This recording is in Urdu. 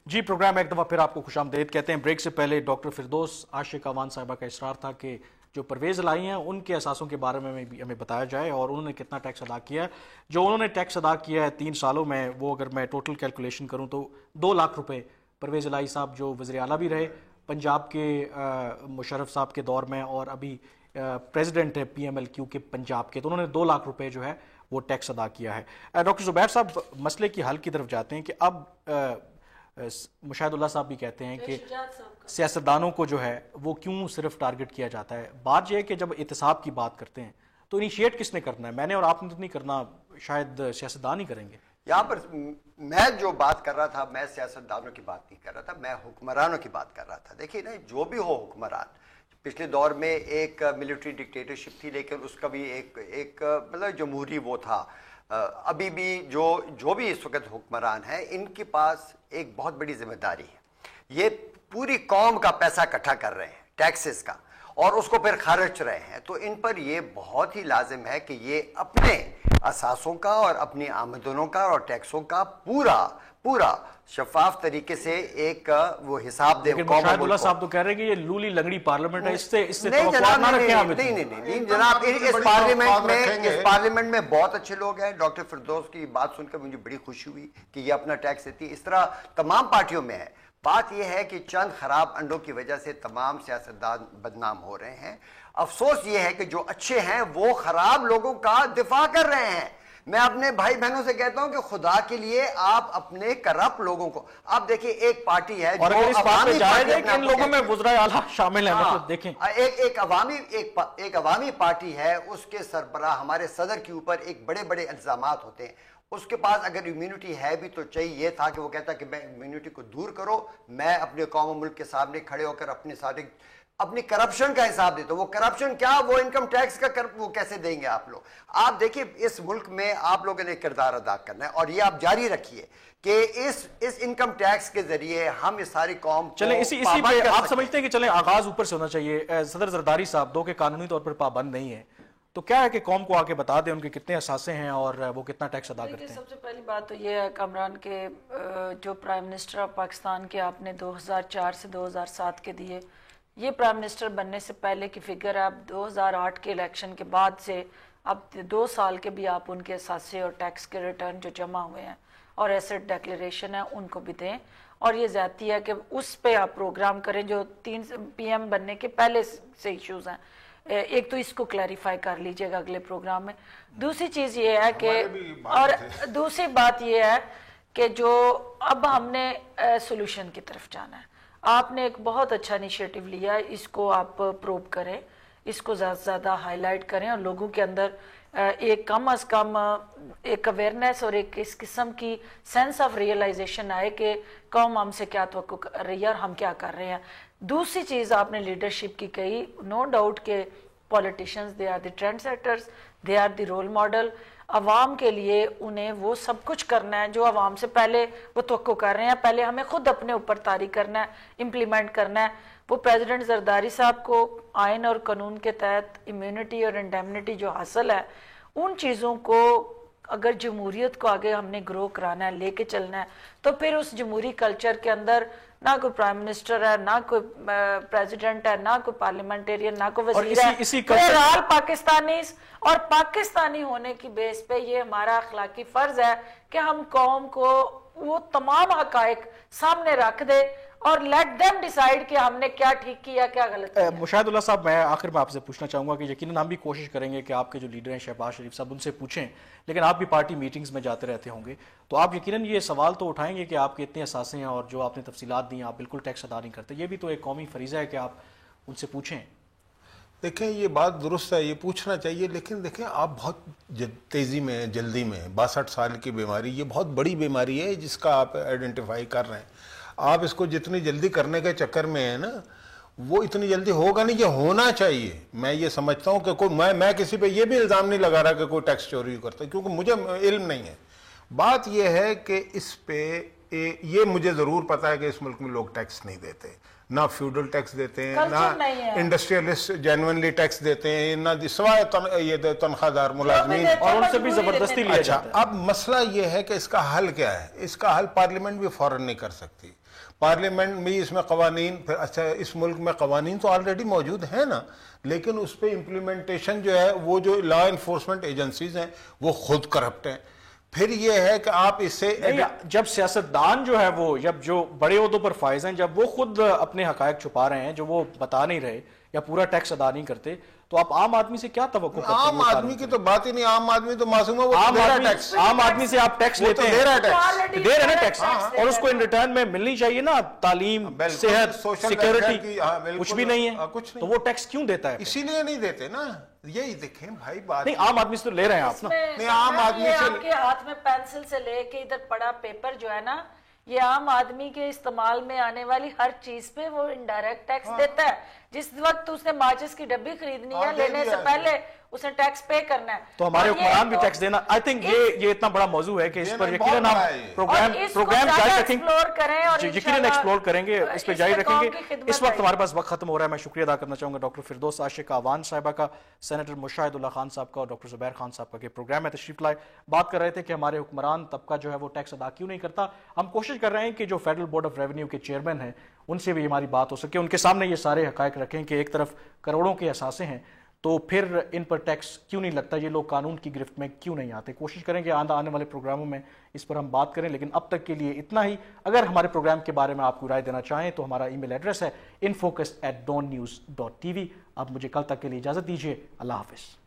جی پروگرام ایک دفعہ پھر آپ کو خوش آمدید کہتے ہیں. بریک سے پہلے ڈاکٹر فردوس عاشق اعوان صاحبہ کا اصرار تھا کہ جو پرویز لائی ہیں ان کے اثاثوں کے بارے میں بھی ہمیں بتایا جائے اور انہوں نے کتنا ٹیکس ادا کیا ہے. جو انہوں نے ٹیکس ادا کیا ہے 3 سالوں میں، وہ اگر میں ٹوٹل کیلکولیشن کروں تو 2 لاکھ روپے. پرویز الہی صاحب جو وزیر اعلیٰ بھی رہے پنجاب کے مشرف صاحب کے دور میں، اور ابھی پریزیڈنٹ ہے PMLQ کے پنجاب کے، تو انہوں نے 2 لاکھ روپے جو ہے وہ ٹیکس ادا کیا ہے. ڈاکٹر زبیر صاحب مسئلے کی حل کی طرف جاتے ہیں کہ اب مشاہد اللہ صاحب بھی کہتے ہیں کہ سیاستدانوں کو جو ہے وہ کیوں صرف ٹارگٹ کیا جاتا ہے. بات یہ ہے کہ جب احتساب کی بات کرتے ہیں تو انیشیٹ کس نے کرنا ہے؟ میں نے اور آپ نے تو نہیں کرنا، شاید سیاستدان ہی کریں گے. یہاں پر میں جو بات کر رہا تھا، میں سیاستدانوں کی بات نہیں کر رہا تھا، میں حکمرانوں کی بات کر رہا تھا. دیکھیے نا، جو بھی ہو حکمران، پچھلے دور میں ایک ملٹری ڈکٹیٹرشپ تھی، لیکن اس کا بھی ایک مطلب جمہوری وہ تھا. ابھی بھی جو بھی اس وقت حکمران ہیں، ان کے پاس ایک بہت بڑی ذمہ داری ہے. یہ پوری قوم کا پیسہ اکٹھا کر رہے ہیں، ٹیکسز کا، اور اس کو پھر خرچ رہے ہیں. تو ان پر یہ بہت ہی لازم ہے کہ یہ اپنے اثاثوں کا اور اپنی آمدنوں کا اور ٹیکسوں کا پورا شفاف طریقے سے ایک وہ حساب دے. مشاہد اللہ صاحب تو کہہ رہے ہیں کہ یہ لولی لنگڑی پارلیمنٹ ہے، اس سے نہیں جناب، اس پارلیمنٹ میں بہت اچھے لوگ ہیں. ڈاکٹر فردوس کی بات سن کر مجھے بڑی خوشی ہوئی کہ یہ اپنا ٹیکس دیتی ہے. اس طرح تمام پارٹیوں میں ہے. بات یہ ہے کہ چند خراب انڈوں کی وجہ سے تمام سیاستدان بدنام ہو رہے ہیں. افسوس یہ ہے کہ جو اچھے ہیں وہ خراب لوگوں کا دفاع کر رہے ہیں. میں اپنے بھائی بہنوں سے کہتا ہوں کہ خدا کے لیے آپ اپنے کرپٹ لوگوں کو، آپ دیکھیں ایک پارٹی ہے اور اگر اس بات پہ جائز ہے کہ ان لوگوں میں وزراء اعلیٰ شامل ہیں، مطلب دیکھیں ایک عوامی پارٹی ہے، اس کے سربراہ ہمارے صدر کے اوپر ایک بڑے الزامات ہوتے ہیں. اس کے پاس اگر امیونٹی ہے بھی تو چاہیے تھا کہ وہ کہتا کہ میں امیونٹی کو دور کرو، میں اپنے قوم و ملک کے سامنے کھڑے ہو کر اپنی کرپشن کا حساب دیتے. وہ کرپشن کیا، وہ انکم ٹیکس کا وہ کیسے دیں گے آپ لوگ؟ آپ دیکھیں اس ملک میں آپ لوگوں نے کردار ادا کرنا ہے، اور یہ آپ جاری رکھیے کہ اس انکم ٹیکس کے ذریعے ہم اس ساری قوم کو چلیں اسی پہ آپ سمجھتے ہیں کہ چلیں آغاز اوپر سے ہونا چاہیے. صدر زرداری صاحب دو کہ قانونی طور پر پابند نہیں ہیں، تو کیا ہے کہ قوم کو آ کے بتا دیں ان کے کتنے اثاثے ہیں اور وہ کتنا ٹیکس ادا کرتے ہیں. سب سے پہلی بات تو یہ ہے کامران کے جو پرائم منسٹر آف پاکستان کے آپ نے 2004 سے 2007 کے دیے، یہ پرائم منسٹر بننے سے پہلے کی فگر ہے. اب 2008 کے الیکشن کے بعد سے اب 2 سال کے بھی آپ ان کے اثاثے اور ٹیکس کے ریٹرن جو جمع ہوئے ہیں اور ایسٹ ڈیکلیریشن ہے ان کو بھی دیں. اور یہ زیادتی ہے کہ اس پہ آپ پروگرام کریں جو 3 PM بننے کے پہلے سے ایشوز ہیں. ایک تو اس کو کلیریفائی کر لیجئے گا اگلے پروگرام میں. دوسری چیز یہ ہے کہ اور دوسری بات یہ ہے کہ جو اب ہم نے سولوشن کی طرف جانا ہے. آپ نے ایک بہت اچھا انیشیٹو لیا ہے، اس کو آپ پروو کریں، اس کو زیادہ سے زیادہ ہائی لائٹ کریں اور لوگوں کے اندر ایک کم از کم ایک اویئرنیس اور ایک اس قسم کی سینس آف ریئلائزیشن آئے کہ قوم ہم سے کیا توقع کر رہی ہے اور ہم کیا کر رہے ہیں. دوسری چیز آپ نے لیڈرشپ کی کہی، نو ڈاؤٹ کہ politicians they are the trendsetters, they are the role model. عوام کے لیے انہیں وہ سب کچھ کرنا ہے جو عوام سے پہلے وہ توقع کر رہے ہیں. پہلے ہمیں خود اپنے اوپر طاری کرنا ہے، امپلیمنٹ کرنا ہے. وہ پریزیڈنٹ زرداری صاحب کو آئین اور قانون کے تحت امیونٹی اور انڈیمنٹی جو حاصل ہے، ان چیزوں کو اگر جمہوریت کو آگے ہم نے گرو کرانا ہے، لے کے چلنا ہے، تو پھر اس جمہوری کلچر کے اندر نہ کوئی پرائم منسٹر ہے، نہ کوئی پریزیڈنٹ ہے، نہ کوئی پارلیمنٹیرین، نہ کوئی وزیر ہے. بہرحال پاکستانیز اور پاکستانی ہونے کی بیس پہ یہ ہمارا اخلاقی فرض ہے کہ ہم قوم کو وہ تمام حقائق سامنے رکھ دے اور لیٹ دیم ڈیسائیڈ کہ ہم نے کیا ٹھیک کیا کیا غلط کیا. مشاہد اللہ صاحب، میں آخر میں آپ سے پوچھنا چاہوں گا کہ یقیناً ہم بھی کوشش کریں گے کہ آپ کے جو لیڈر ہیں شہباز شریف صاحب ان سے پوچھیں، لیکن آپ بھی پارٹی میٹنگز میں جاتے رہتے ہوں گے، تو آپ یقیناً یہ سوال تو اٹھائیں گے کہ آپ کے اتنے اثاثے ہیں اور جو آپ نے تفصیلات دی ہیں آپ بالکل ٹیکس ادا نہیں کرتے. یہ بھی تو ایک قومی فریضہ ہے کہ آپ ان سے پوچھیں. دیکھیں یہ بات درست ہے، یہ پوچھنا چاہیے، لیکن دیکھیں آپ بہت تیزی میں جلدی میں 62 سال کی بیماری، یہ بہت بڑی بیماری ہے جس کا آپ آئیڈینٹیفائی کر رہے ہیں. آپ اس کو جتنی جلدی کرنے کے چکر میں ہے نا، وہ اتنی جلدی ہوگا نہیں. یہ ہونا چاہیے. میں یہ سمجھتا ہوں کہ میں کسی پہ یہ بھی الزام نہیں لگا رہا کہ کوئی ٹیکس چوری کرتا، کیونکہ مجھے علم نہیں ہے. بات یہ ہے کہ اس پہ یہ مجھے ضرور پتا ہے کہ اس ملک میں لوگ ٹیکس نہیں دیتے، نہ فیوڈل ٹیکس دیتے ہیں، نہ انڈسٹریلسٹ جینوئنلی ٹیکس دیتے ہیں، نہ سوائے یہ تنخواہ دار ملازمین، اور ان سے بھی زبردستی لیا جاتا ہے. اب مسئلہ یہ ہے کہ اس کا حل کیا ہے. اس کا حل پارلیمنٹ بھی فوراً نہیں کر سکتی. پارلیمنٹ میں اس میں قوانین، پھر اچھا اس ملک میں قوانین تو آلریڈی موجود ہیں نا، لیکن اس پہ امپلیمنٹیشن جو ہے وہ جو لا انفورسمنٹ ایجنسیز ہیں وہ خود کرپٹ ہیں. پھر یہ ہے کہ آپ اس سے جب سیاستدان جو ہے وہ جب جو بڑے عہدوں پر فائز ہیں جب وہ خود اپنے حقائق چھپا رہے ہیں، جو وہ بتا نہیں رہے یا پورا ٹیکس ادا نہیں کرتے، تو آپ عام آدمی سے کیا توقع کرتے ہیں؟ عام آدمی کی تو بات ہی نہیں، عام آدمی تو معصوم ہے، وہ ٹیکس عام آدمی سے آپ ٹیکس لیتے ہیں، دے رہے ہیں ٹیکس، اور اس کو ان ریٹرن میں ملنی چاہیے نا تعلیم، صحت، سیکورٹی، کچھ بھی نہیں ہے، تو وہ ٹیکس کیوں دیتا ہے؟ اسی لیے نہیں دیتے نا. یہی دیکھیں بھائی بات نہیں، عام آدمی سے تو لے رہے ہیں آپ نا. نہیں، عام آدمی سے آپ کے ہاتھ میں پینسل سے لے کے ادھر پڑا پیپر جو ہے نا، یہ عام آدمی کے استعمال میں آنے والی ہر چیز پہ وہ انڈائریکٹ ٹیکس دیتا ہے. جس وقت اس نے ماچس کی ڈبی خریدنی ہے، لینے سے پہلے اس نے ٹیکس پے کرنا ہے. تو ہمارے حکمران بھی ٹیکس دینا. آئی تھنک یہ اتنا بڑا موضوع ہے کہ اس پر یقیناً ہم پروگرام جاری رکھیں گے، یقیناً ایکسپلور کریں گے، اس پہ جاری رکھیں گے. اس وقت ہمارے پاس وقت ختم ہو رہا ہے. میں شکریہ ادا کرنا چاہوں گا ڈاکٹر فردوس عاشق اعوان صاحبہ کا، سینیٹر مشاہد اللہ خان صاحب کا، اور ڈاکٹر زبیر خان صاحب کا کہ پروگرام میں تشریف لائے. بات کر رہے تھے کہ ہمارے حکمران طبقہ جو ہے وہ ٹیکس ادا کیوں نہیں کرتا. ہم کوشش کر رہے ہیں کہ جو فیڈرل بورڈ آف ریونیو کے چیئرمین ہیں ان سے بھی ہماری بات ہو سکے، ان کے سامنے یہ سارے حقائق رکھیں کہ ایک طرف کروڑوں کے اثاثے ہیں تو پھر ان پر ٹیکس کیوں نہیں لگتا، یہ لوگ قانون کی گرفت میں کیوں نہیں آتے. کوشش کریں گے آنے والے پروگراموں میں اس پر ہم بات کریں، لیکن اب تک کے لیے اتنا ہی. اگر ہمارے پروگرام کے بارے میں آپ کو رائے دینا چاہیں تو ہمارا ای میل ایڈریس ہے infocus@dawnnews.tv. اب مجھے کل تک کے لیے اجازت دیجیے. اللہ حافظ.